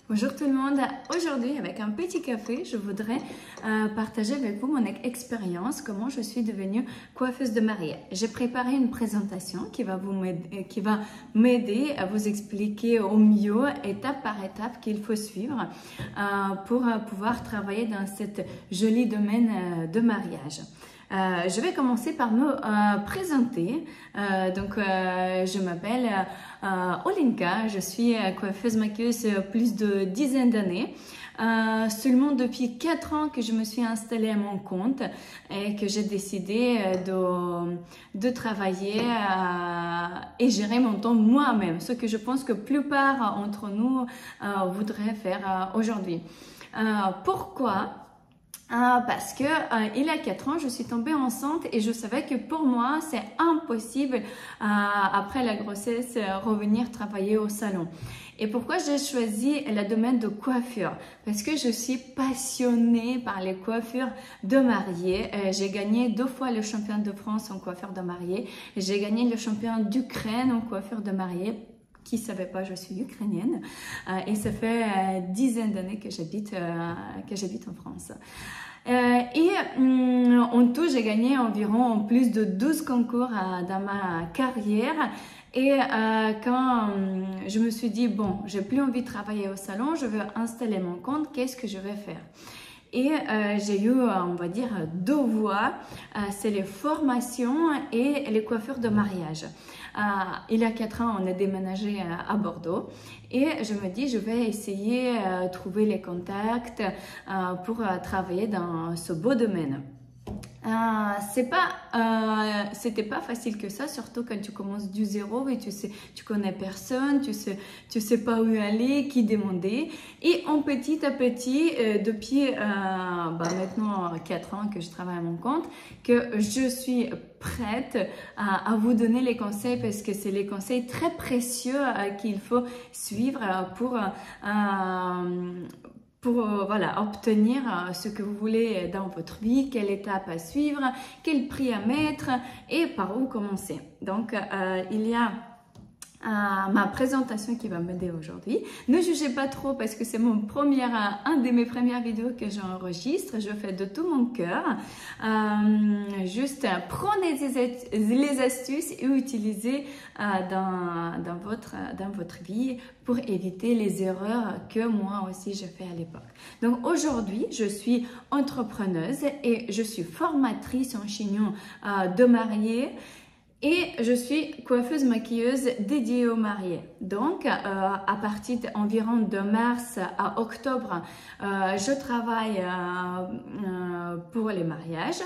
Bonjour tout le monde, aujourd'hui avec un petit café, je voudrais partager avec vous mon expérience, comment je suis devenue coiffeuse de mariée. J'ai préparé une présentation qui va m'aider à vous expliquer au mieux, étape par étape, qu'il faut suivre pour pouvoir travailler dans cet joli domaine de mariage. Je vais commencer par me présenter. Je m'appelle Olinka, je suis coiffeuse maquilleuse plus de dizaines d'années. Seulement depuis 4 ans que je me suis installée à mon compte et que j'ai décidé de travailler et gérer mon temps moi-même, ce que je pense que la plupart d'entre nous voudraient faire aujourd'hui. Pourquoi ? Parce que il y a 4 ans, je suis tombée enceinte et je savais que pour moi, c'est impossible après la grossesse revenir travailler au salon. Et pourquoi j'ai choisi le domaine de coiffure? Parce que je suis passionnée par les coiffures de mariée. J'ai gagné 2 fois le champion de France en coiffure de mariée. J'ai gagné le champion d'Ukraine en coiffure de mariée. Qui ne savait pas, je suis ukrainienne et ça fait dizaines d'années que j'habite en France. En tout, j'ai gagné environ plus de 12 concours dans ma carrière. Et quand je me suis dit, bon, j'ai plus envie de travailler au salon, je veux installer mon compte, qu'est-ce que je vais faire? Et j'ai eu, on va dire, 2 voies, c'est les formations et les coiffures de mariage. Il y a 4 ans, on a déménagé à Bordeaux et je me dis, je vais essayer de trouver les contacts pour travailler dans ce beau domaine. C'était pas facile que ça, surtout quand tu commences du zéro et tu connais personne, tu sais pas où aller, qui demander. Et petit à petit, depuis maintenant 4 ans que je travaille à mon compte, que je suis prête à vous donner les conseils parce que c'est les conseils très précieux qu'il faut suivre pour obtenir ce que vous voulez dans votre vie, quelle étape à suivre, quel prix à mettre et par où commencer. Donc, il y a ma présentation qui va m'aider aujourd'hui. Ne jugez pas trop parce que c'est un de mes premières vidéos que j'enregistre. Je fais de tout mon cœur. Juste prenez les astuces et utilisez dans votre vie pour éviter les erreurs que moi aussi j'ai fait à l'époque. Donc aujourd'hui, je suis entrepreneuse et je suis formatrice en chignon de mariée. Et je suis coiffeuse maquilleuse dédiée aux mariés. Donc, à partir d'environ de mars à octobre, je travaille pour les mariages.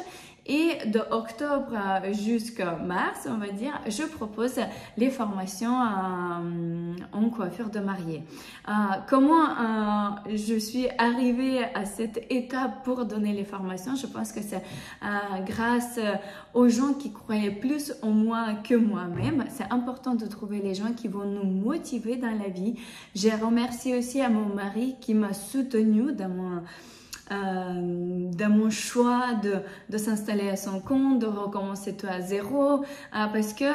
Et de octobre jusqu'à mars, on va dire, je propose les formations en coiffure de mariée. Comment je suis arrivée à cette étape pour donner les formations? Je pense que c'est grâce aux gens qui croyaient plus en moi que moi-même. C'est important de trouver les gens qui vont nous motiver dans la vie. J'ai remercié aussi à mon mari qui m'a soutenue dans mon choix de s'installer à son compte, de recommencer tout à zéro, parce que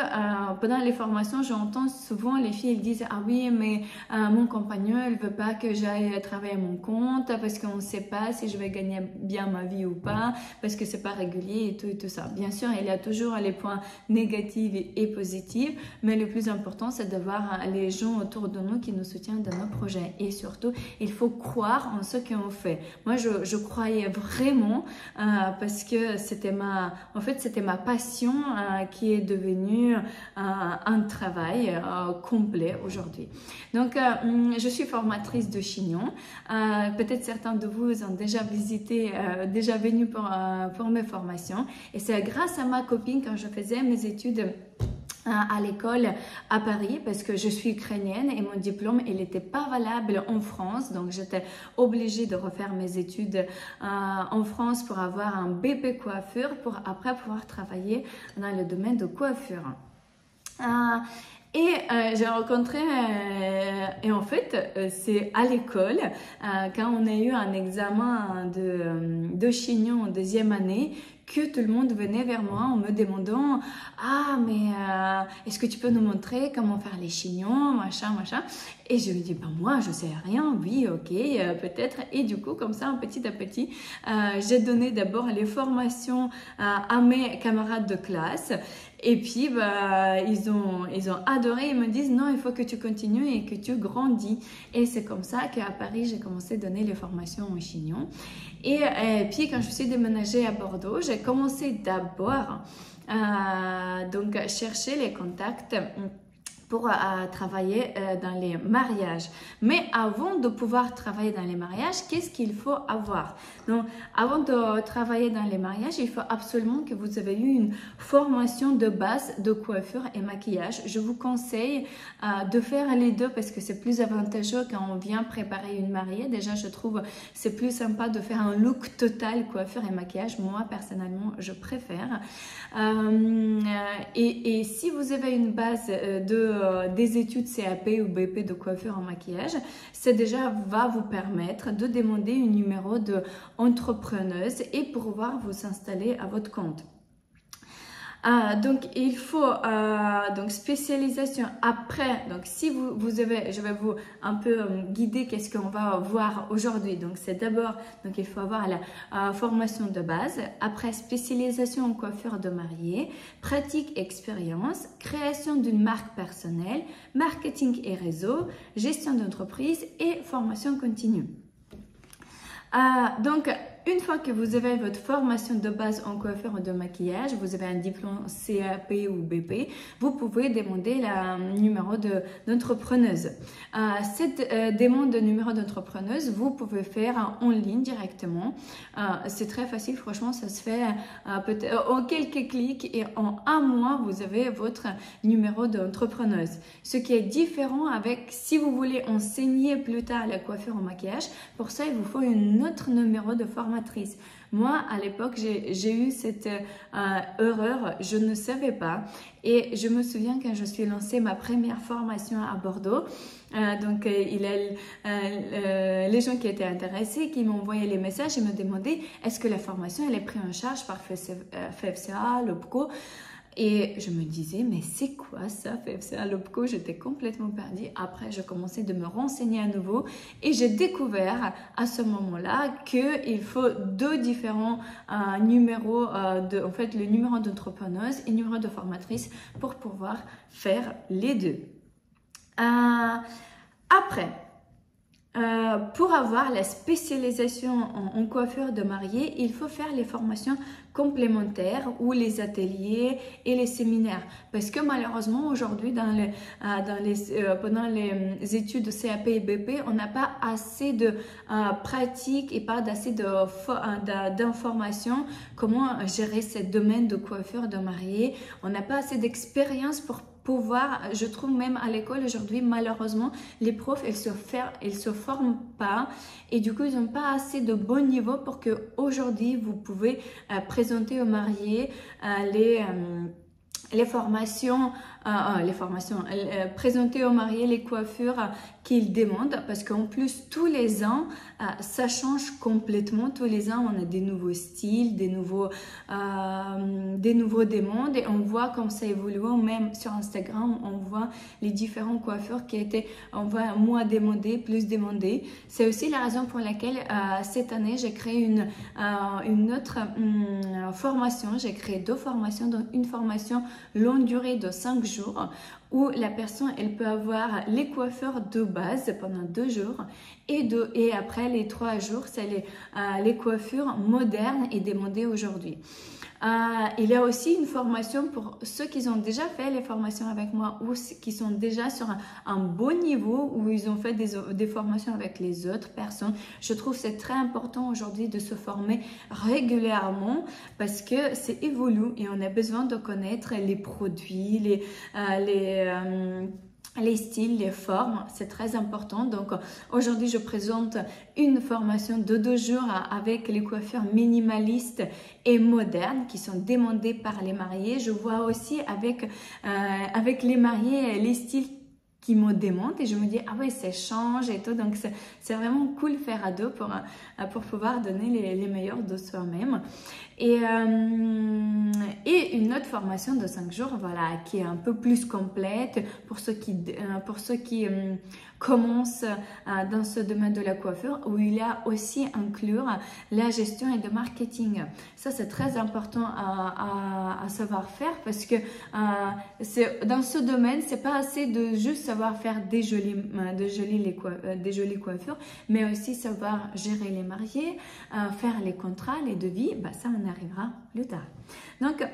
pendant les formations, j'entends souvent les filles elles disent « Ah oui, mais mon compagnon, il veut pas que j'aille travailler à mon compte parce qu'on ne sait pas si je vais gagner bien ma vie ou pas, parce que c'est pas régulier et tout ça. » Bien sûr, il y a toujours les points négatifs et positifs, mais le plus important, c'est d'avoir les gens autour de nous qui nous soutiennent dans nos projets. Et surtout, il faut croire en ce qu'on fait. Moi, je croyais vraiment parce que c'était ma passion qui est devenue un travail complet aujourd'hui. Donc, je suis formatrice de chignon. Peut-être certains de vous ont déjà visité, déjà venu pour mes formations. Et c'est grâce à ma copine quand je faisais mes études à l'école à Paris parce que je suis ukrainienne et mon diplôme il n'était pas valable en France, donc j'étais obligée de refaire mes études en France pour avoir un BP coiffure pour après pouvoir travailler dans le domaine de coiffure. J'ai rencontré, et en fait, c'est à l'école, quand on a eu un examen de chignon en 2e année, que tout le monde venait vers moi en me demandant ah mais est-ce que tu peux nous montrer comment faire les chignons, machin. Et je lui dis bah moi je sais rien, oui ok peut-être. Et du coup comme ça petit à petit j'ai donné d'abord les formations à mes camarades de classe. Et puis, bah, ils ont adoré. Ils me disent, non, il faut que tu continues et que tu grandis. Et c'est comme ça qu'à Paris, j'ai commencé à donner les formations en chignon. Et puis, quand je suis déménagée à Bordeaux, j'ai commencé d'abord donc chercher les contacts pour travailler dans les mariages. Mais avant de pouvoir travailler dans les mariages, qu'est-ce qu'il faut avoir? Donc, avant de travailler dans les mariages, il faut absolument que vous ayez eu une formation de base de coiffure et maquillage. Je vous conseille de faire les deux parce que c'est plus avantageux quand on vient préparer une mariée. Déjà, je trouve c'est plus sympa de faire un look total coiffure et maquillage. Moi, personnellement, je préfère. Et si vous avez une base des études CAP ou BP de coiffure en maquillage, ça déjà va vous permettre de demander un numéro d'entrepreneuse et pouvoir vous installer à votre compte. Donc il faut donc spécialisation après. Donc si vous avez, je vais vous un peu guider qu'est-ce qu'on va voir aujourd'hui. Donc c'est d'abord donc il faut avoir la formation de base, après spécialisation en coiffure de mariée, pratique expérience, création d'une marque personnelle, marketing et réseau, gestion d'entreprise et formation continue. Donc une fois que vous avez votre formation de base en coiffure ou de maquillage, vous avez un diplôme CAP ou BP, vous pouvez demander le numéro d'entrepreneuse. Cette demande de numéro d'entrepreneuse, vous pouvez faire en ligne directement. C'est très facile, franchement, ça se fait peut-être en quelques clics et en un mois, vous avez votre numéro d'entrepreneuse. Ce qui est différent avec si vous voulez enseigner plus tard la coiffure ou maquillage, pour ça, il vous faut un autre numéro de formatrice. Moi, à l'époque, j'ai eu cette erreur, je ne savais pas. Et je me souviens quand je suis lancée ma première formation à Bordeaux, donc il y a les gens qui étaient intéressés, qui m'envoyaient les messages et me demandaient est-ce que la formation elle est prise en charge par FFCA, l'OPCO. Et je me disais, mais c'est quoi ça, FFCA, l'OPCO? J'étais complètement perdue. Après, je commençais de me renseigner à nouveau et j'ai découvert à ce moment-là qu'il faut deux différents numéros, en fait, le numéro d'entrepreneuse et le numéro de formatrice pour pouvoir faire les deux. Après, pour avoir la spécialisation en coiffure de mariée, il faut faire les formations complémentaires ou les ateliers et les séminaires. Parce que malheureusement, aujourd'hui, pendant les études de CAP et BP, on n'a pas assez de pratique et pas assez d'informations comment gérer ce domaine de coiffure de mariée. On n'a pas assez d'expérience pour pouvoir, je trouve même à l'école aujourd'hui, malheureusement, les profs, ils se forment pas et du coup, ils n'ont pas assez de bon niveau pour que aujourd'hui vous pouvez présenter aux mariés les formations, présenter aux mariés les coiffures qu'ils demandent parce qu'en plus tous les ans ça change complètement. Tous les ans on a des nouveaux styles, des nouveaux demandes et on voit comme ça évolue. Même sur Instagram on voit les différents coiffures qui étaient moins demandées, plus demandées. C'est aussi la raison pour laquelle cette année j'ai créé une autre formation. J'ai créé deux formations, donc une formation longue durée de 5 jours où la personne elle peut avoir les coiffeurs de base pendant 2 jours et après les 3 jours c'est les coiffures modernes et demandées aujourd'hui. Il y a aussi une formation pour ceux qui ont déjà fait les formations avec moi ou qui sont déjà sur un bon niveau où ils ont fait des formations avec les autres personnes. Je trouve que c'est très important aujourd'hui de se former régulièrement parce que c'est évolue et on a besoin de connaître les produits, les styles, les formes, c'est très important. Donc aujourd'hui je présente une formation de 2 jours avec les coiffures minimalistes et modernes qui sont demandées par les mariés. Je vois aussi avec les mariés les styles qui me démonte et je me dis ah ouais ça change et tout, donc c'est vraiment cool faire à deux pour pouvoir donner les meilleurs de soi-même. Et une autre formation de 5 jours, voilà, qui est un peu plus complète pour ceux qui commencent dans ce domaine de la coiffure, où il y a aussi inclure la gestion et le marketing. Ça, c'est très important à savoir faire parce que dans ce domaine, c'est pas assez de juste savoir faire des jolies coiffures, mais aussi savoir gérer les mariés, faire les contrats, les devis. Bah, ça, on arrivera plus tard. Donc,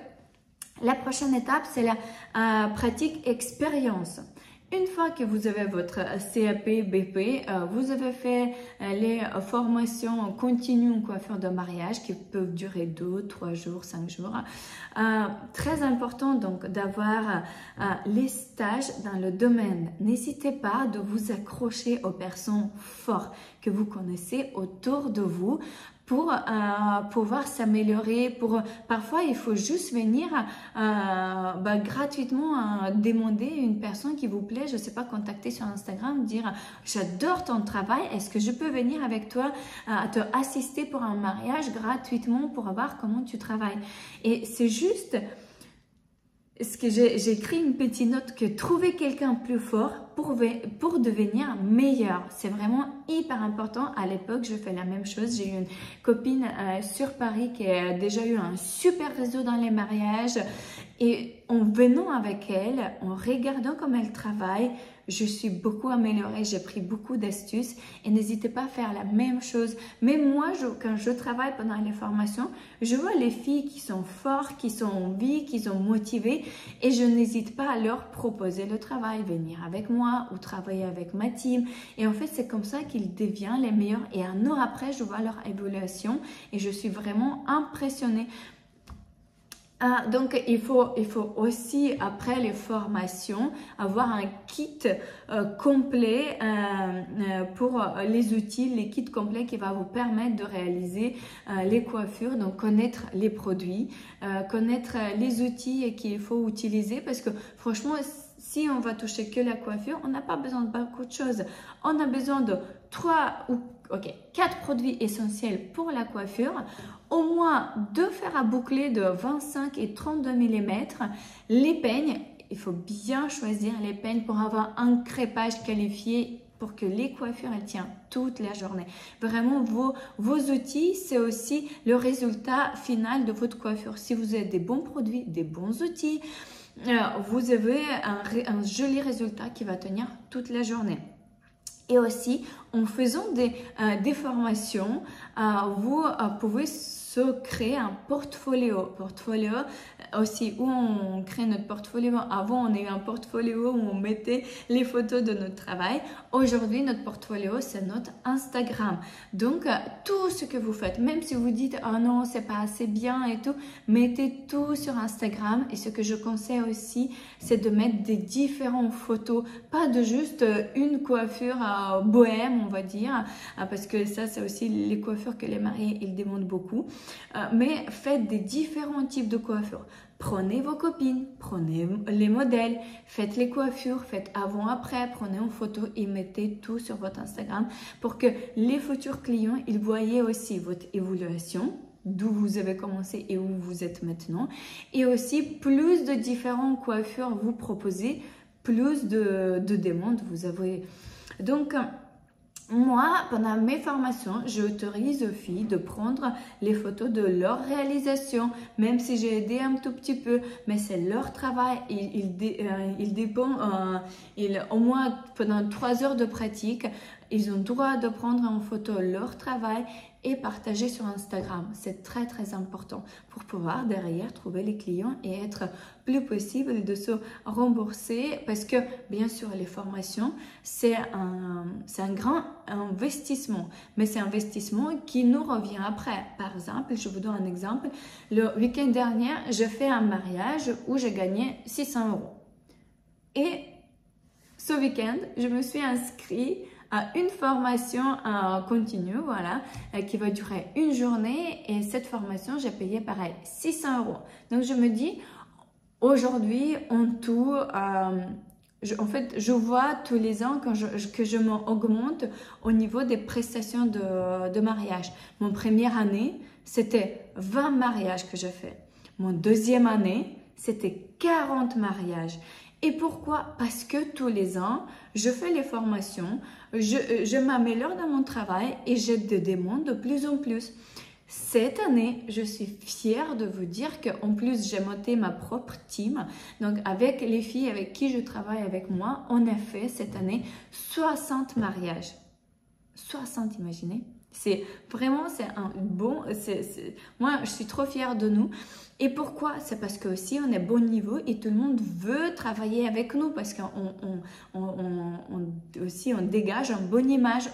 la prochaine étape, c'est la pratique expérience. Une fois que vous avez votre CAP, BP, vous avez fait les formations continues en coiffure de mariage qui peuvent durer 2, 3 jours, 5 jours. Très important donc d'avoir les stages dans le domaine. N'hésitez pas de vous accrocher aux personnes fortes que vous connaissez autour de vous pour pouvoir s'améliorer. Parfois, il faut juste venir gratuitement demander une personne qui vous plaît, je ne sais pas, contacter sur Instagram, dire « J'adore ton travail, est-ce que je peux venir avec toi te assister pour un mariage gratuitement pour voir comment tu travailles ?» Et c'est juste ce que j'ai écrit une petite note que trouver quelqu'un plus fort pour devenir meilleur, c'est vraiment hyper important. À l'époque, je fais la même chose. J'ai eu une copine sur Paris qui a déjà eu un super réseau dans les mariages et en venant avec elle, en regardant comment elle travaille, je suis beaucoup améliorée, j'ai pris beaucoup d'astuces et n'hésitez pas à faire la même chose. Mais moi, quand je travaille pendant les formations, je vois les filles qui sont fortes, qui sont en vie, qui sont motivées et je n'hésite pas à leur proposer le travail, venir avec moi ou travailler avec ma team. Et en fait, c'est comme ça qu'ils deviennent les meilleurs et un an après, je vois leur évolution et je suis vraiment impressionnée. Donc, il faut aussi, après les formations, avoir un kit complet pour les outils, les kits complets qui va vous permettre de réaliser les coiffures, donc connaître les produits, connaître les outils qu'il faut utiliser parce que franchement, si on va toucher que la coiffure, on n'a pas besoin de beaucoup de choses. On a besoin de 4 produits essentiels pour la coiffure, au moins 2 fers à boucler de 25 et 32 mm, les peignes, il faut bien choisir les peignes pour avoir un crépage qualifié pour que les coiffures elles tiennent toute la journée. Vraiment, vos outils, c'est aussi le résultat final de votre coiffure. Si vous avez des bons produits, des bons outils, vous avez un joli résultat qui va tenir toute la journée. Et aussi, en faisant des formations, vous pouvez se créer un portfolio. Portfolio aussi où on crée notre portfolio. Avant, on avait un portfolio où on mettait les photos de notre travail. Aujourd'hui, notre portfolio, c'est notre Instagram. Donc, tout ce que vous faites, même si vous dites « Oh non, c'est pas assez bien et tout », mettez tout sur Instagram. Et ce que je conseille aussi, c'est de mettre des différentes photos, pas de juste une coiffure bohème, on va dire, parce que ça, c'est aussi les coiffures que les mariés, ils demandent beaucoup. Mais faites des différents types de coiffures. Prenez vos copines, prenez les modèles, faites les coiffures, faites avant-après, prenez en photo et mettez tout sur votre Instagram pour que les futurs clients, ils voient aussi votre évolution, d'où vous avez commencé et où vous êtes maintenant. Et aussi, plus de différentes coiffures vous proposez, plus de demandes vous avez. Donc, moi, pendant mes formations, j'autorise aux filles de prendre les photos de leur réalisation, même si j'ai aidé un tout petit peu, mais c'est leur travail. Il dépend, au moins pendant 3 heures de pratique, ils ont le droit de prendre en photo leur travail et partager sur Instagram. C'est très très important pour pouvoir derrière trouver les clients et être plus possible de se rembourser parce que bien sûr les formations c'est un grand investissement, mais c'est un investissement qui nous revient après. Par exemple, je vous donne un exemple. Le week-end dernier, j'ai fait un mariage où j'ai gagné 600 € et ce week-end, je me suis inscrite à une formation continue, voilà, qui va durer une journée et cette formation, j'ai payé pareil 600 €. Donc, je me dis, aujourd'hui, en tout, en fait, je vois tous les ans que je m'augmente au niveau des prestations de mariage. Mon première année, c'était 20 mariages que je fais. Mon deuxième année, c'était 40 mariages. Et pourquoi? Parce que tous les ans, je fais les formations, je m'améliore dans mon travail et j'ai des demandes de plus en plus. Cette année, je suis fière de vous dire qu'en plus, j'ai monté ma propre team. Donc, avec les filles avec qui je travaille avec moi, on a fait cette année 60 mariages. 60, imaginez. C'est vraiment, c'est un bon, moi, je suis trop fière de nous. Et pourquoi? C'est parce que aussi on est bon niveau et tout le monde veut travailler avec nous parce aussi on dégage une bonne image.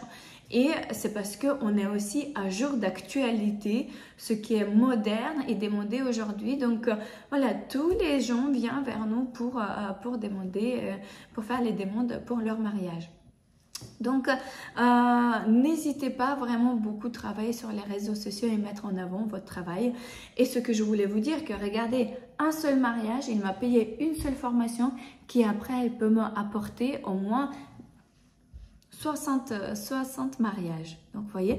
Et c'est parce qu'on est aussi à jour d'actualité, ce qui est moderne et demandé aujourd'hui. Donc voilà, tous les gens viennent vers nous pour demander, pour faire les demandes pour leur mariage. Donc, n'hésitez pas vraiment beaucoup à travailler sur les réseaux sociaux et mettre en avant votre travail. Et ce que je voulais vous dire, que regardez, un seul mariage, il m'a payé une seule formation qui après, elle peut m'apporter au moins 60 mariages. Donc, vous voyez,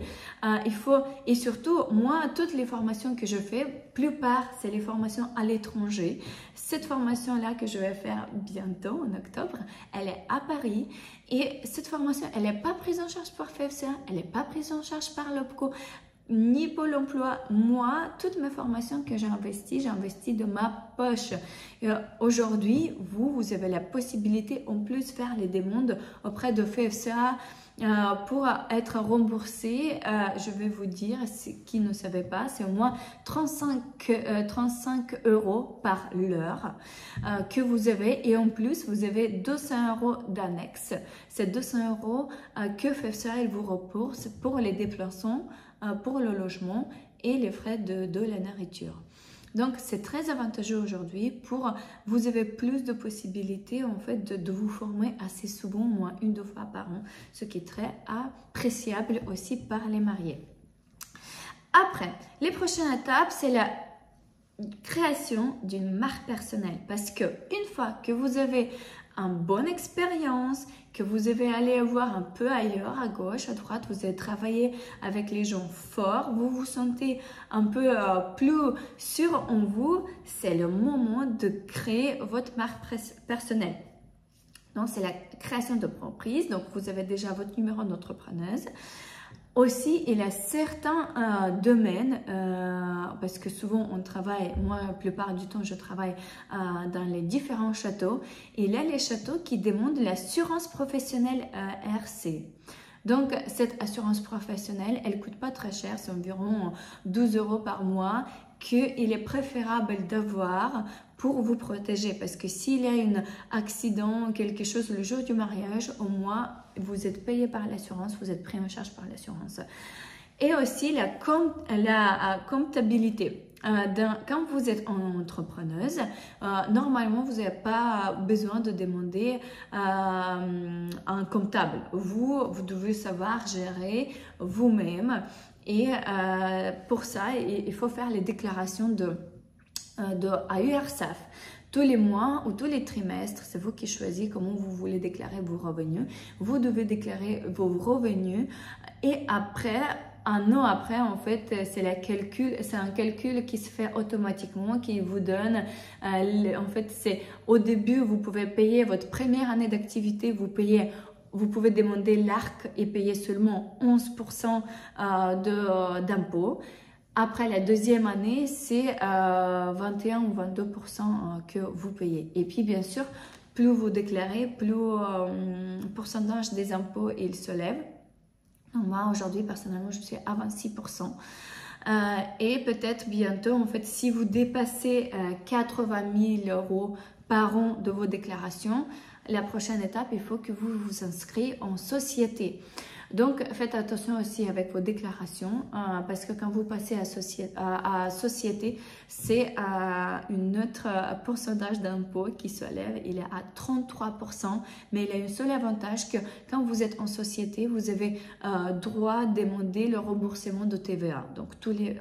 il faut, et surtout, moi, toutes les formations que je fais, plupart, c'est les formations à l'étranger. Cette formation-là que je vais faire bientôt, en octobre, elle est à Paris. Et cette formation, elle n'est pas prise en charge par FFCA, elle n'est pas prise en charge par l'OPCO, ni Pôle emploi. Moi, toutes mes formations que j'ai investi de ma poche. Aujourd'hui, vous avez la possibilité en plus de faire les demandes auprès de FFCA pour être remboursé. Je vais vous dire, qui ne savait pas, c'est au moins 35 € par l'heure que vous avez. Et en plus, vous avez 200 € d'annexe. C'est 200 € que FFCA vous rembourse pour les déplacements, pour le logement et les frais de la nourriture. Donc, c'est très avantageux aujourd'hui pour vous avez plus de possibilités en fait de vous former assez souvent, au moins 1-2 fois par an, ce qui est très appréciable aussi par les mariés. Après, les prochaines étapes, c'est la création d'une marque personnelle parce que une fois que vous avez une bonne expérience, que vous avez allé voir un peu ailleurs, à gauche, à droite, vous avez travaillé avec les gens forts, vous vous sentez un peu plus sûr en vous, c'est le moment de créer votre marque personnelle. Donc, c'est la création d'entreprise. Donc, vous avez déjà votre numéro d'entrepreneuse. Aussi, il y a certains domaines, parce que souvent on travaille, moi la plupart du temps je travaille dans les différents châteaux, et il y a les châteaux qui demandent l'assurance professionnelle RC. Donc cette assurance professionnelle, elle ne coûte pas très cher, c'est environ 12 € par mois, qu'il est préférable d'avoir pour vous protéger, parce que s'il y a un accident, quelque chose le jour du mariage, au moins vous êtes payé par l'assurance, vous êtes pris en charge par l'assurance. Et aussi la comptabilité. Quand vous êtes entrepreneuse, normalement vous n'avez pas besoin de demander un comptable. Vous devez savoir gérer vous-même. Et pour ça, il faut faire les déclarations à URSSAF. Tous les mois ou tous les trimestres, c'est vous qui choisissez comment vous voulez déclarer vos revenus. Vous devez déclarer vos revenus et après, un an après, en fait, c'est un calcul qui se fait automatiquement, qui vous donne, en fait, c'est au début, vous pouvez payer votre première année d'activité, vous pouvez demander l'ARC et payer seulement 11% d'impôts. Après la deuxième année, c'est 21 ou 22% que vous payez. Et puis, bien sûr, plus vous déclarez, plus le pourcentage des impôts il se lève. Donc, moi, aujourd'hui, personnellement, je suis à 26%. Et peut-être bientôt, en fait, si vous dépassez 80 000 € par an de vos déclarations, la prochaine étape, il faut que vous vous inscrivez en société. Donc, faites attention aussi avec vos déclarations parce que quand vous passez à société, c'est un autre pourcentage d'impôt qui se lève. Il est à 33%, mais il a un seul avantage que quand vous êtes en société, vous avez droit de demander le remboursement de TVA. Donc, tous les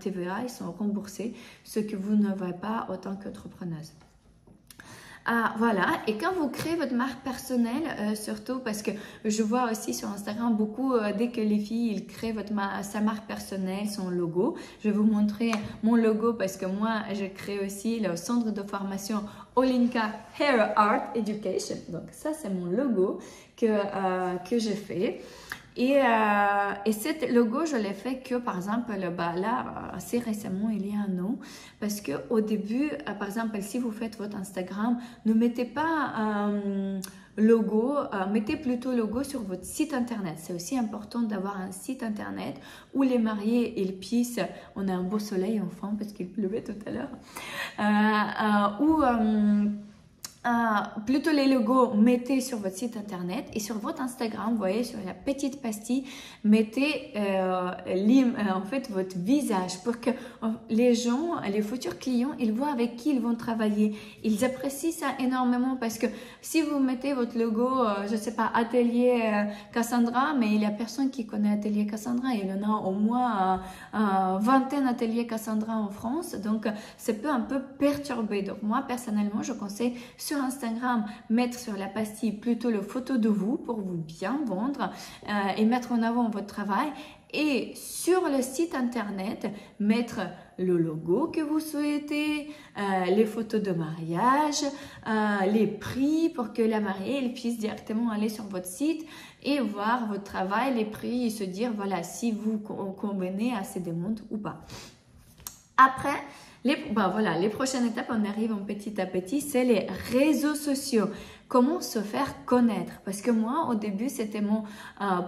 TVA, ils sont remboursés, ce que vous n'avez pas en tant qu'entrepreneuse. Voilà, et quand vous créez votre marque personnelle, surtout parce que je vois aussi sur Instagram beaucoup, dès que les filles ils créent sa marque personnelle, son logo, je vais vous montrer mon logo parce que moi je crée aussi le centre de formation Olinka Hair Art Education, donc ça c'est mon logo que j'ai fait. Et ce logo, je l'ai fait que, par exemple, là, assez récemment, il y a un an, parce que au début, par exemple, si vous faites votre Instagram, ne mettez pas logo, mettez plutôt logo sur votre site internet. C'est aussi important d'avoir un site internet où les mariés, ils puissent, on a un beau soleil enfin, parce qu'il pleuvait tout à l'heure, plutôt les logos, mettez sur votre site internet et sur votre Instagram, vous voyez sur la petite pastille, mettez en fait votre visage pour que les gens, les futurs clients, ils voient avec qui ils vont travailler. Ils apprécient ça énormément parce que si vous mettez votre logo, je sais pas, Atelier Cassandra, mais il y a personne qui connaît Atelier Cassandra, il y en a au moins vingtaine d'ateliers Cassandra en France, donc ça peut un peu perturber. Donc moi personnellement, je conseille sur Instagram, mettre sur la pastille plutôt le photo de vous pour vous bien vendre et mettre en avant votre travail. Et sur le site internet, mettre le logo que vous souhaitez, les photos de mariage, les prix pour que la mariée elle puisse directement aller sur votre site et voir votre travail, les prix et se dire voilà si vous convenez à ces demandes ou pas. Après, les prochaines étapes, on arrive petit à petit, c'est les réseaux sociaux. Comment se faire connaître? Parce que moi, au début, c'était mon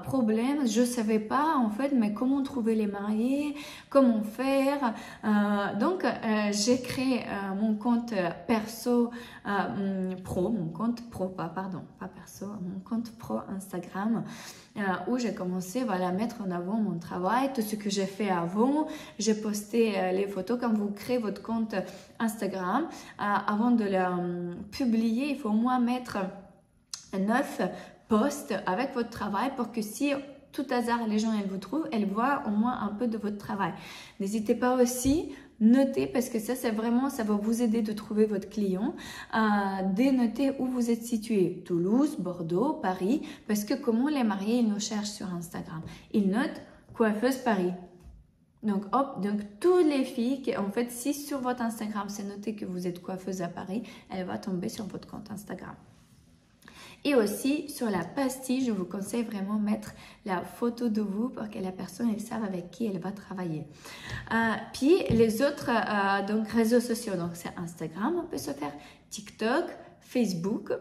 problème. Je ne savais pas, en fait, mais comment trouver les mariés, comment faire. Donc, j'ai créé mon compte perso pro, mon compte pro, pas perso, mon compte pro Instagram. Où j'ai commencé à mettre en avant mon travail, tout ce que j'ai fait avant. J'ai posté les photos. Quand vous créez votre compte Instagram, avant de le publier, il faut au moins mettre 9 posts avec votre travail pour que si tout hasard les gens elles vous trouvent, elles voient au moins un peu de votre travail. N'hésitez pas aussi notez parce que ça c'est vraiment ça va vous aider de trouver votre client, dénotez où vous êtes situé, Toulouse, Bordeaux, Paris, parce que comment les mariés ils nous cherchent sur Instagram, ils notent coiffeuse Paris. Donc hop, donc toutes les filles qui en fait si sur votre Instagram c'est noté que vous êtes coiffeuse à Paris, elle va tomber sur votre compte Instagram. Et aussi, sur la pastille, je vous conseille vraiment mettre la photo de vous pour que la personne elle sache avec qui elle va travailler. Puis, les autres donc, réseaux sociaux, donc c'est Instagram, on peut se faire TikTok, Facebook.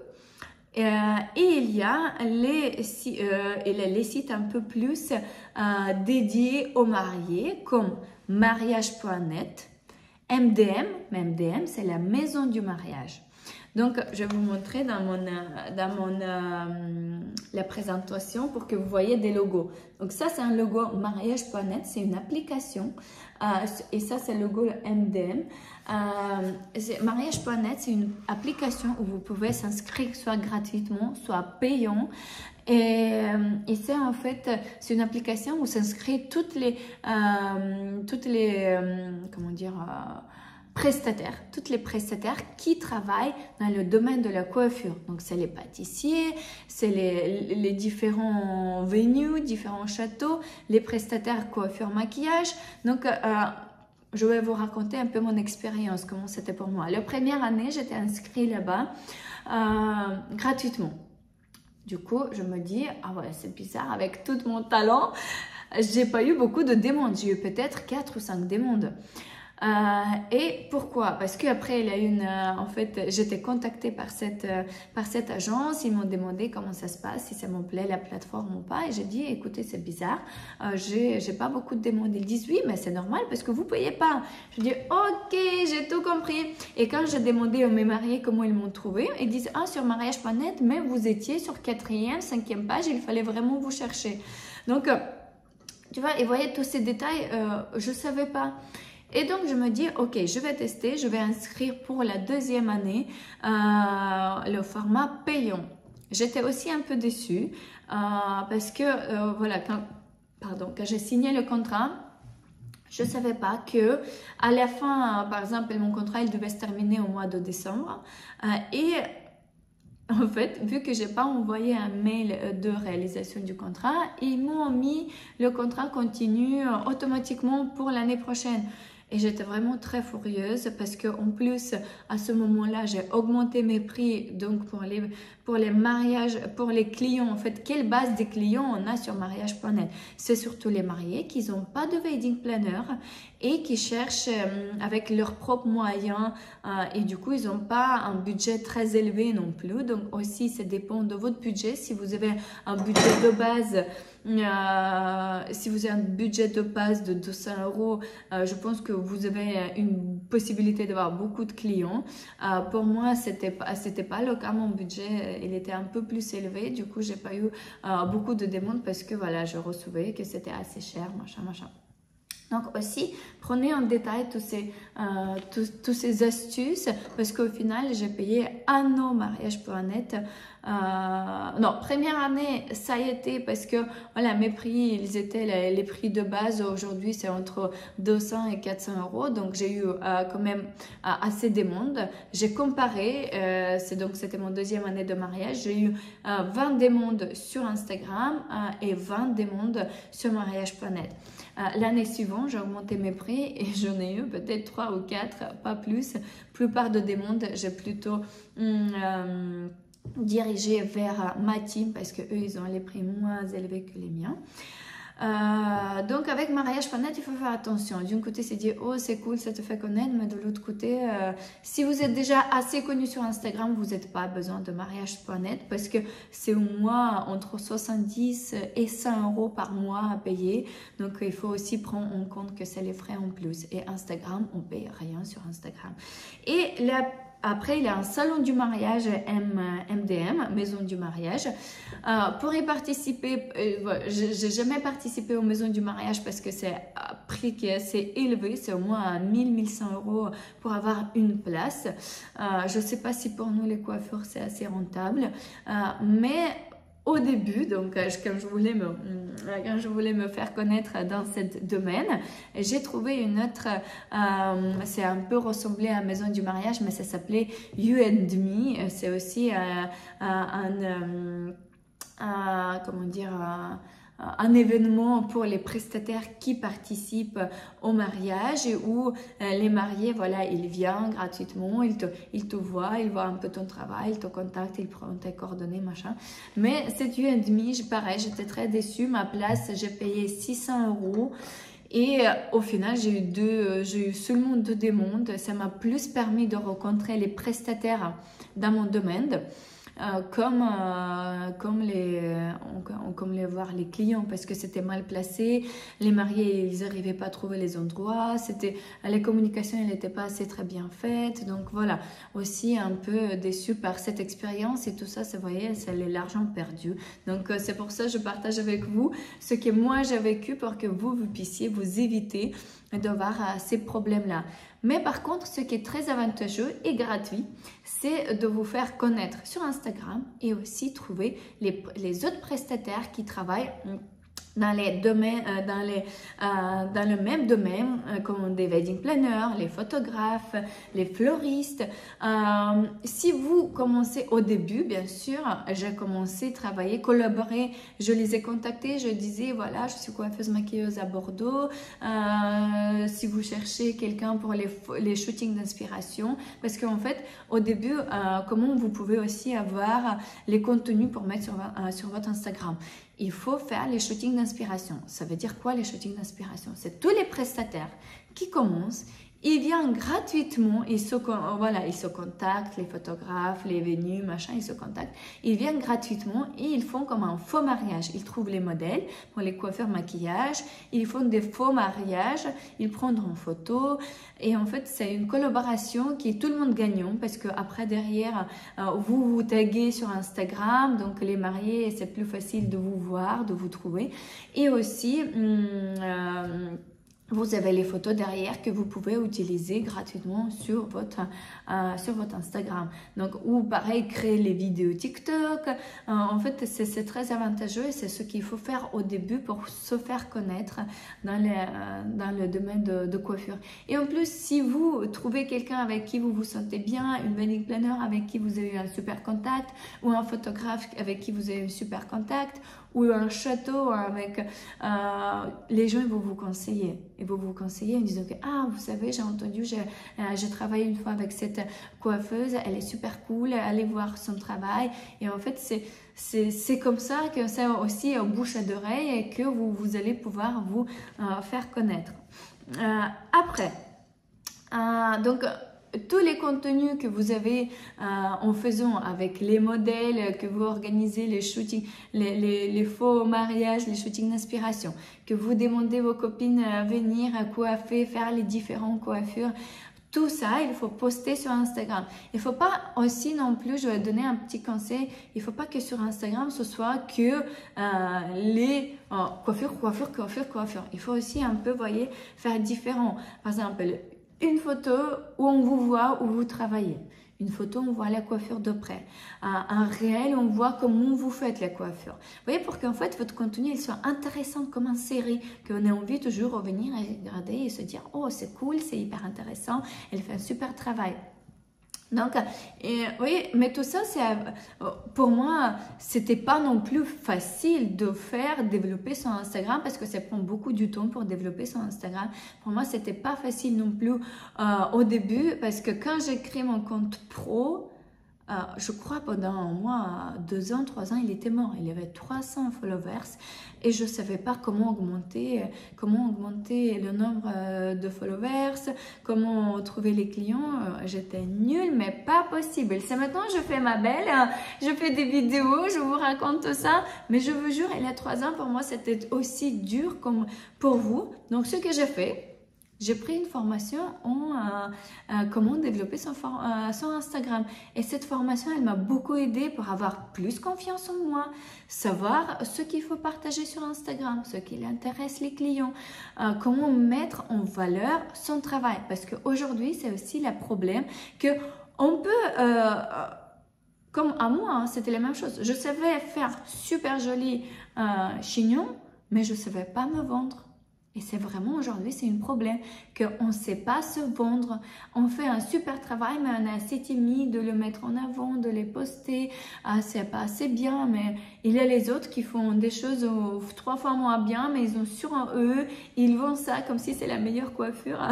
Et il y a les sites un peu plus dédiés aux mariés, comme mariage.net, MDM, MDM c'est la maison du mariage. Donc, je vais vous montrer dans la présentation pour que vous voyez des logos. Donc, ça, c'est un logo mariage.net, c'est une application. Et ça, c'est le logo MDM. Mariage.net, c'est une application où vous pouvez s'inscrire soit gratuitement, soit payant. Et c'est en fait, c'est une application où s'inscrivent toutes les comment dire, toutes les prestataires qui travaillent dans le domaine de la coiffure. Donc, c'est les pâtissiers, c'est les différents venues, différents châteaux, les prestataires coiffure, maquillage. Donc, je vais vous raconter un peu mon expérience, comment c'était pour moi. La première année, j'étais inscrite là-bas gratuitement. Du coup, je me dis, ah ouais, c'est bizarre, avec tout mon talent, j'ai pas eu beaucoup de demandes. J'ai eu peut-être 4 ou 5 demandes. Et pourquoi? Parce qu'après, il y a une, en fait, j'étais contactée par cette agence. Ils m'ont demandé comment ça se passe, si ça me plaît la plateforme ou pas. Et j'ai dit, écoutez, c'est bizarre. J'ai pas beaucoup de demandes. Ils disent, oui, mais c'est normal parce que vous payez pas. Je dis, ok, j'ai tout compris. Et quand j'ai demandé à mes mariés comment ils m'ont trouvé, ils disent, ah, sur mariage.net, mais vous étiez sur 4e, 5e page. Il fallait vraiment vous chercher. Donc, tu vois, et voyez tous ces détails, je savais pas. Et donc, je me dis, ok, je vais tester, je vais inscrire pour la 2e année le format payant. J'étais aussi un peu déçue parce que, voilà, quand j'ai signé le contrat, Je ne savais pas que à la fin, par exemple, mon contrat il devait se terminer au mois de décembre et en fait, vu que j'ai pas envoyé un mail de réalisation du contrat, ils m'ont mis le contrat continue automatiquement pour l'année prochaine. Et j'étais vraiment très furieuse parce que en plus, à ce moment-là, j'ai augmenté mes prix donc pour les mariages, pour les clients. En fait, quelle base des clients on a sur mariage.net? C'est surtout les mariés qui n'ont pas de wedding planner et qui cherchent avec leurs propres moyens et du coup, ils n'ont pas un budget très élevé non plus. Donc aussi, ça dépend de votre budget. Si vous avez un budget de base, si vous avez un budget de base de 200 €, je pense que vous avez une possibilité d'avoir beaucoup de clients. Pour moi, c'était pas le cas. Mon budget, il était un peu plus élevé. Du coup, j'ai pas eu beaucoup de demandes parce que voilà, je recevais que c'était assez cher, machin. Donc aussi, prenez en détail tous ces astuces parce qu'au final, j'ai payé un an mariage.net. Non, première année, ça y était parce que voilà, mes prix, ils étaient les prix de base. Aujourd'hui, c'est entre 200 et 400 €. Donc, j'ai eu quand même assez de demandes. J'ai comparé, c'était mon deuxième année de mariage. J'ai eu 20 demandes sur Instagram et 20 demandes sur mariage.net. L'année suivante, j'ai augmenté mes prix et j'en ai eu peut-être 3 ou 4, pas plus. Plupart de demandes, j'ai plutôt dirigé vers ma team parce que eux, ils ont les prix moins élevés que les miens. Donc avec mariage.net, il faut faire attention. D'un côté, c'est dire oh c'est cool, ça te fait connaître, mais de l'autre côté, si vous êtes déjà assez connu sur Instagram, vous n'avez pas besoin de mariage.net parce que c'est au moins entre 70 et 100 € par mois à payer. Donc il faut aussi prendre en compte que c'est les frais en plus. Et Instagram, on paye rien sur Instagram. Et après, il y a un salon du mariage MDM, maison du mariage. Pour y participer, j'ai jamais participé aux maisons du mariage parce que c'est un prix qui est assez élevé. C'est au moins 1000-1100 € pour avoir une place. Je ne sais pas si pour nous les coiffeurs c'est assez rentable, mais au début, donc quand je voulais me faire connaître dans ce domaine, j'ai trouvé une autre, c'est un peu ressemblé à la maison du mariage, mais ça s'appelait You and Me. C'est aussi un événement pour les prestataires qui participent au mariage et où les mariés, voilà, ils viennent gratuitement, ils te voient, ils voient un peu ton travail, ils te contactent, ils prennent tes coordonnées, machin. Mais cette You and Me, pareil, j'étais très déçue. Ma place, j'ai payé 600 €. Et au final, j'ai eu seulement 2 demandes. Ça m'a plus permis de rencontrer les prestataires dans mon domaine. Comme voir les clients parce que c'était mal placé, les mariés ils n'arrivaient pas à trouver les endroits, les communications n'étaient pas assez très bien faites. Donc voilà, aussi un peu déçue par cette expérience et tout ça, vous voyez, c'est l'argent perdu. Donc c'est pour ça que je partage avec vous ce que moi j'ai vécu pour que vous puissiez vous éviter d'avoir ces problèmes-là. Mais par contre, ce qui est très avantageux et gratuit, c'est de vous faire connaître sur Instagram et aussi trouver les autres prestataires qui travaillent dans les domaines, dans le même domaine, comme des wedding planners, les photographes, les fleuristes. Si vous commencez au début, bien sûr, j'ai commencé à travailler, collaborer. Je les ai contactés, je disais voilà, je suis coiffeuse maquilleuse à Bordeaux. Si vous cherchez quelqu'un pour les shootings d'inspiration, parce qu'en fait, au début, comment vous pouvez aussi avoir les contenus pour mettre sur votre Instagram. Il faut faire les shootings d'inspiration. Ça veut dire quoi les shootings d'inspiration? C'est tous les prestataires qui commencent, ils viennent gratuitement, ils se contactent, les photographes, les venues, machin, ils se contactent, ils viennent gratuitement et ils font comme un faux mariage. Ils trouvent les modèles pour les coiffeurs maquillage, ils font des faux mariages, ils prennent en photo et en fait c'est une collaboration qui est tout le monde gagnant parce que après derrière vous taguez sur Instagram, donc les mariés c'est plus facile de vous voir, de vous trouver et aussi vous avez les photos derrière que vous pouvez utiliser gratuitement sur votre Instagram. Donc, ou pareil, créer les vidéos TikTok. En fait, c'est très avantageux et c'est ce qu'il faut faire au début pour se faire connaître dans le domaine de coiffure. Et en plus, si vous trouvez quelqu'un avec qui vous vous sentez bien, une wedding planner avec qui vous avez un super contact, ou un photographe avec qui vous avez un super contact, ou un château avec les gens vont vous conseiller. Ils vont vous conseiller en disant que ah, vous savez, j'ai entendu, j'ai travaillé une fois avec cette coiffeuse, elle est super cool, allez voir son travail. Et en fait, c'est comme ça que c'est aussi bouche à oreille et que vous allez pouvoir vous faire connaître. Après, donc tous les contenus que vous avez en faisant avec les modèles, que vous organisez les shootings, les faux mariages, les shootings d'inspiration, que vous demandez vos copines à venir coiffer, faire les différentes coiffures, tout ça, il faut poster sur Instagram. Il ne faut pas aussi non plus, je vais donner un petit conseil, il ne faut pas que sur Instagram ce soit que les coiffures. Il faut aussi un peu, voyez, faire différent. Par exemple, une photo où on vous voit où vous travaillez. Une photo, on voit la coiffure de près. Un réel, on voit comment vous faites la coiffure. Vous voyez, pour qu'en fait, votre contenu il soit intéressant comme une série, qu'on ait envie toujours de revenir et regarder et se dire « Oh, c'est cool, c'est hyper intéressant, elle fait un super travail ». Donc, oui, mais tout ça, pour moi, c'était pas non plus facile de développer son Instagram parce que ça prend beaucoup du temps pour développer son Instagram. Pour moi, c'était pas facile non plus au début parce que quand j'ai créé mon compte pro, je crois pendant un mois, 2 ans, 3 ans, il était mort. Il avait 300 followers et je ne savais pas comment augmenter le nombre de followers, comment trouver les clients. J'étais nulle, mais pas possible. C'est maintenant je fais ma belle, je fais des vidéos, je vous raconte tout ça, mais je vous jure, il y a 3 ans, pour moi, c'était aussi dur comme pour vous. Donc, ce que j'ai fait, j'ai pris une formation en comment développer son Instagram. Et cette formation, elle m'a beaucoup aidée pour avoir plus confiance en moi, savoir ce qu'il faut partager sur Instagram, ce qui intéresse les clients, comment mettre en valeur son travail. Parce qu'aujourd'hui, c'est aussi le problème qu'on peut... comme à moi, hein, c'était la même chose. Je savais faire super joli chignon, mais je ne savais pas me vendre. Et c'est vraiment aujourd'hui, c'est un problème qu'on ne sait pas se vendre. On fait un super travail, mais on est assez timide de le mettre en avant, de les poster. C'est pas assez bien, mais il y a les autres qui font des choses 3 fois moins bien, mais ils ont sur eux, ils vendent ça comme si c'est la meilleure coiffure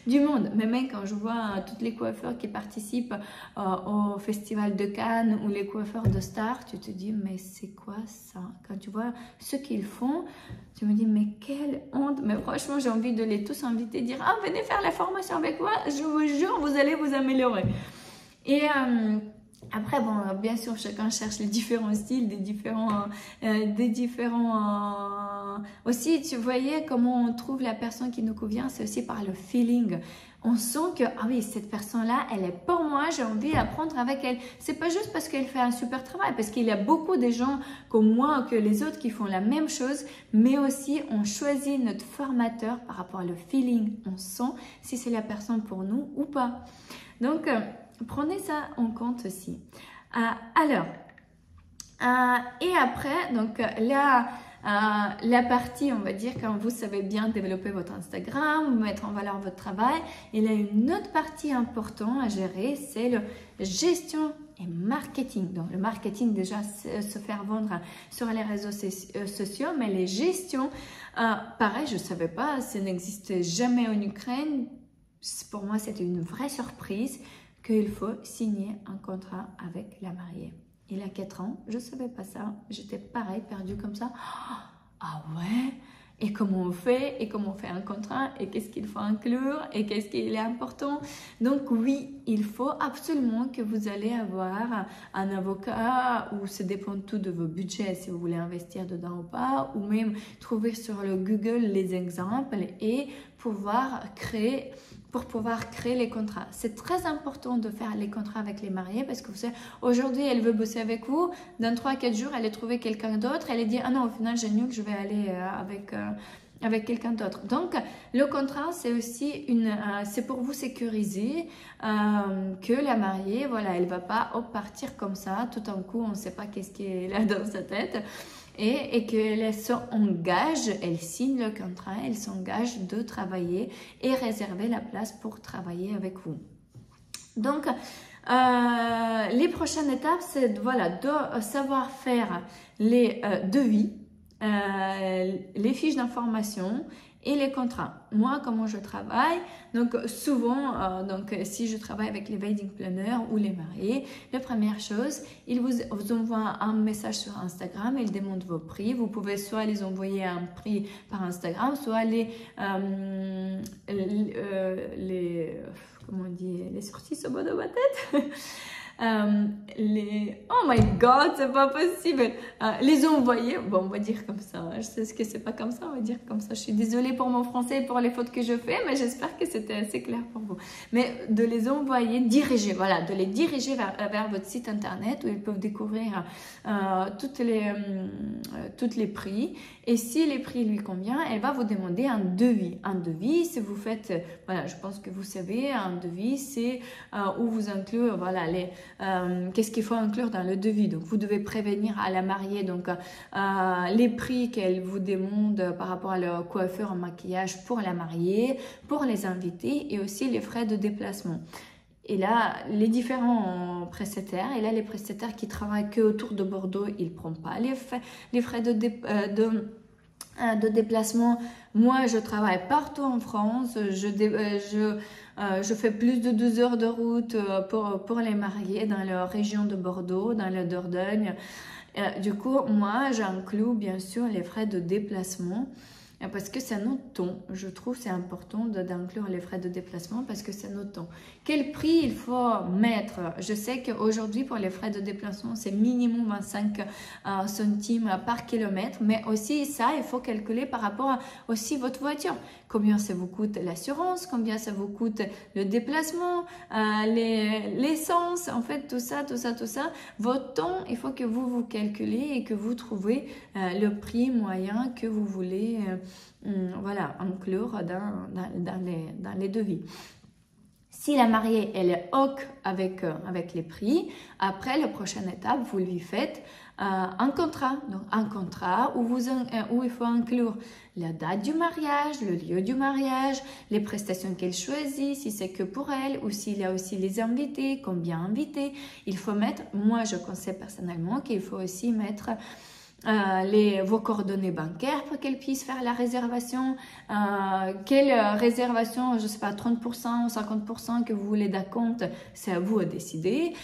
du monde. Mais même quand je vois toutes les coiffeurs qui participent au Festival de Cannes ou les coiffeurs de stars, tu te dis, mais c'est quoi ça? Quand tu vois ce qu'ils font, tu me dis, mais quelle honte! Mais franchement, j'ai envie de les tous inviter, dire, ah, venez faire la formation avec moi, je vous jure, vous allez vous améliorer. Et après, bon, bien sûr, chacun cherche les différents styles, des différents aussi, tu voyais comment on trouve la personne qui nous convient, c'est aussi par le feeling. On sent que, ah oui, cette personne-là, elle est pour moi, j'ai envie d'apprendre avec elle. C'est pas juste parce qu'elle fait un super travail, parce qu'il y a beaucoup de gens comme moi, que les autres qui font la même chose, mais aussi on choisit notre formateur par rapport au feeling. On sent si c'est la personne pour nous ou pas. Donc, prenez ça en compte aussi. Et après, donc là, la partie, on va dire, quand vous savez bien développer votre Instagram, mettre en valeur votre travail, il y a une autre partie importante à gérer, c'est la gestion et marketing. Donc, le marketing, déjà, se faire vendre sur les réseaux sociaux, mais les gestions, pareil, je ne savais pas, ça n'existait jamais en Ukraine. Pour moi, c'était une vraie surprise qu'il faut signer un contrat avec la mariée. Il y a 4 ans, je ne savais pas ça. J'étais pareil, perdue comme ça. Ah ouais? Et comment on fait? Et comment on fait un contrat? Et qu'est-ce qu'il faut inclure? Et qu'est-ce qui est important? Donc oui, il faut absolument que vous allez avoir un avocat, ou ça dépend tout de vos budgets, si vous voulez investir dedans ou pas, ou même trouver sur le Google les exemples et pouvoir créer les contrats. C'est très important de faire les contrats avec les mariés parce que vous savez, aujourd'hui, elle veut bosser avec vous. Dans 3-4 jours, elle a trouvé quelqu'un d'autre. Elle a dit, ah non, au final, j'ai mieux que je vais aller avec quelqu'un d'autre. Donc, le contrat, c'est aussi c'est pour vous sécuriser que la mariée, voilà, elle va pas partir comme ça, tout d'un coup, on ne sait pas qu'est-ce qu'elle a dans sa tête. Et qu'elle s'engage, elle signe le contrat, elle s'engage de travailler et réserver la place pour travailler avec vous. Donc, les prochaines étapes, c'est voilà, de savoir faire les devis, les fiches d'information et les contrats. Moi, comment je travaille? Donc, souvent, si je travaille avec les wedding planners ou les mariés, la première chose, ils vous envoient un message sur Instagram, ils demandent vos prix. Vous pouvez soit les envoyer un prix par Instagram, soit comment on dit, les sorties sur de ma tête. Oh my god, c'est pas possible, les envoyer, bon, on va dire comme ça, je sais ce que c'est pas comme ça, on va dire comme ça, je suis désolée pour mon français et pour les fautes que je fais, mais j'espère que c'était assez clair pour vous, mais de les envoyer, diriger, voilà, de les diriger vers votre site internet où ils peuvent découvrir toutes les prix, et si les prix lui conviennent, elle va vous demander un devis, si vous faites, voilà, je pense que vous savez, un devis, c'est où vous inclut, voilà, qu'est-ce qu'il faut inclure dans le devis. Donc, vous devez prévenir à la mariée donc les prix qu'elle vous demande par rapport à la coiffure en maquillage pour la mariée, pour les invités et aussi les frais de déplacement. Et là, les différents prestataires, et là, les prestataires qui travaillent que autour de Bordeaux, ils ne prennent pas les frais de déplacement. Moi, je travaille partout en France. Je fais plus de 2 heures de route pour les mariés dans la région de Bordeaux, dans la Dordogne. Du coup, moi, j'inclus bien sûr les frais de déplacement parce que c'est notre temps. Je trouve c'est important d'inclure les frais de déplacement parce que c'est notre temps. Quel prix il faut mettre? Je sais qu'aujourd'hui, pour les frais de déplacement, c'est minimum 25 centimes par kilomètre, mais aussi ça, il faut calculer par rapport à aussi votre voiture. Combien ça vous coûte l'assurance, combien ça vous coûte le déplacement, l'essence, en fait, tout ça. Votre temps, il faut que vous calculez et que vous trouvez le prix moyen que vous voulez voilà, inclure dans les devis. Si la mariée, elle est OK avec les prix, après, la prochaine étape, vous lui faites un contrat. Donc, un contrat où il faut inclure la date du mariage, le lieu du mariage, les prestations qu'elle choisit, si c'est que pour elle, ou s'il y a aussi les invités, combien invités. Il faut mettre, moi, je conseille personnellement qu'il faut aussi mettre vos coordonnées bancaires pour qu'elle puisse faire la réservation, quelle réservation, je sais pas, 30% ou 50% que vous voulez d'acompte, c'est à vous à décider.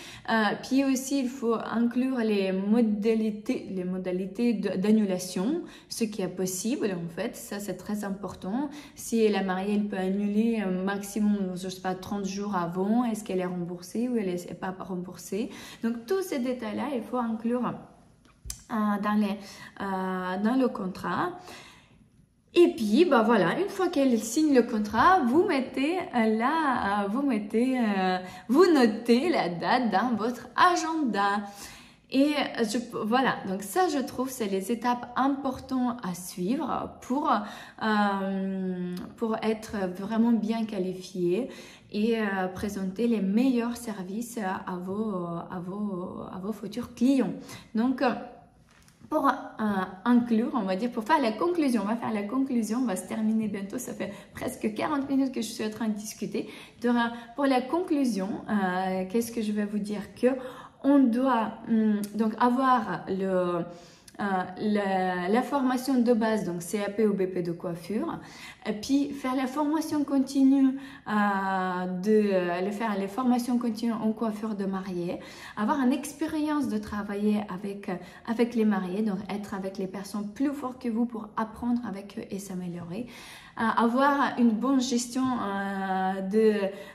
Puis aussi, il faut inclure les modalités d'annulation, ce qui est possible en fait, ça c'est très important. Si la mariée, elle peut annuler maximum, je sais pas, 30 jours avant, est-ce qu'elle est remboursée ou elle n'est pas remboursée. Donc tous ces détails-là, il faut inclure dans le contrat. Et puis, bah voilà, une fois qu'elle signe le contrat, vous notez la date dans votre agenda. Et voilà, donc ça, je trouve, c'est les étapes importantes à suivre pour être vraiment bien qualifié et présenter les meilleurs services à vos futurs clients. Donc, pour inclure, on va dire, pour faire la conclusion, on va faire la conclusion, on va se terminer bientôt, ça fait presque 40 minutes que je suis en train de discuter. Pour la conclusion, qu'est-ce que je vais vous dire? Que on doit donc avoir la formation de base, donc CAP ou BP de coiffure, et puis faire la formation continue, faire les formations continues en coiffure de mariée, avoir une expérience de travailler avec les mariés, donc être avec les personnes plus fortes que vous pour apprendre avec eux et s'améliorer, avoir une bonne gestion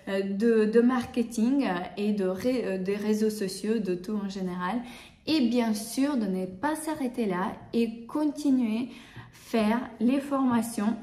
de marketing et des réseaux sociaux, de tout en général. Et bien sûr, de ne pas s'arrêter là et continuer à faire les formations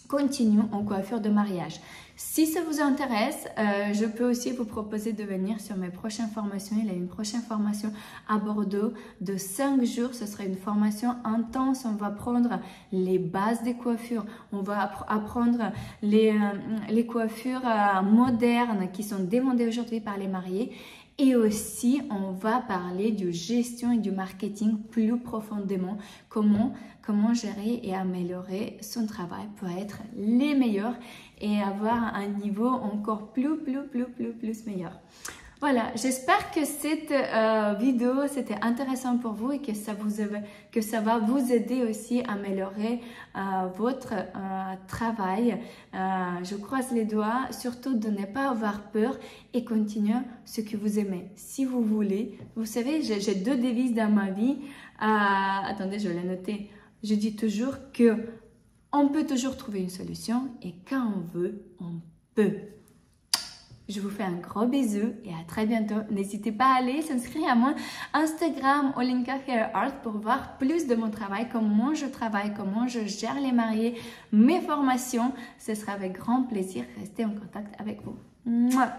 continuent en coiffure de mariage. Si ça vous intéresse, je peux aussi vous proposer de venir sur mes prochaines formations. Il y a une prochaine formation à Bordeaux de 5 jours. Ce sera une formation intense. On va prendre les bases des coiffures. On va apprendre les coiffures modernes qui sont demandées aujourd'hui par les mariés. Et aussi, on va parler de gestion et du marketing plus profondément. Comment gérer et améliorer son travail pour être les meilleurs et avoir un niveau encore plus meilleur. Voilà, j'espère que cette vidéo c'était intéressant pour vous et que ça va vous aider aussi à améliorer votre travail. Je croise les doigts, surtout de ne pas avoir peur et continuer ce que vous aimez. Si vous voulez, vous savez, j'ai 2 devises dans ma vie. Attendez, je l'ai noté. Je dis toujours que on peut toujours trouver une solution et quand on veut, on peut. Je vous fais un gros bisou et à très bientôt. N'hésitez pas à aller s'inscrire à mon Instagram Olinka Hair Art pour voir plus de mon travail, comment je travaille, comment je gère les mariés, mes formations. Ce sera avec grand plaisir de rester en contact avec vous. Mouah.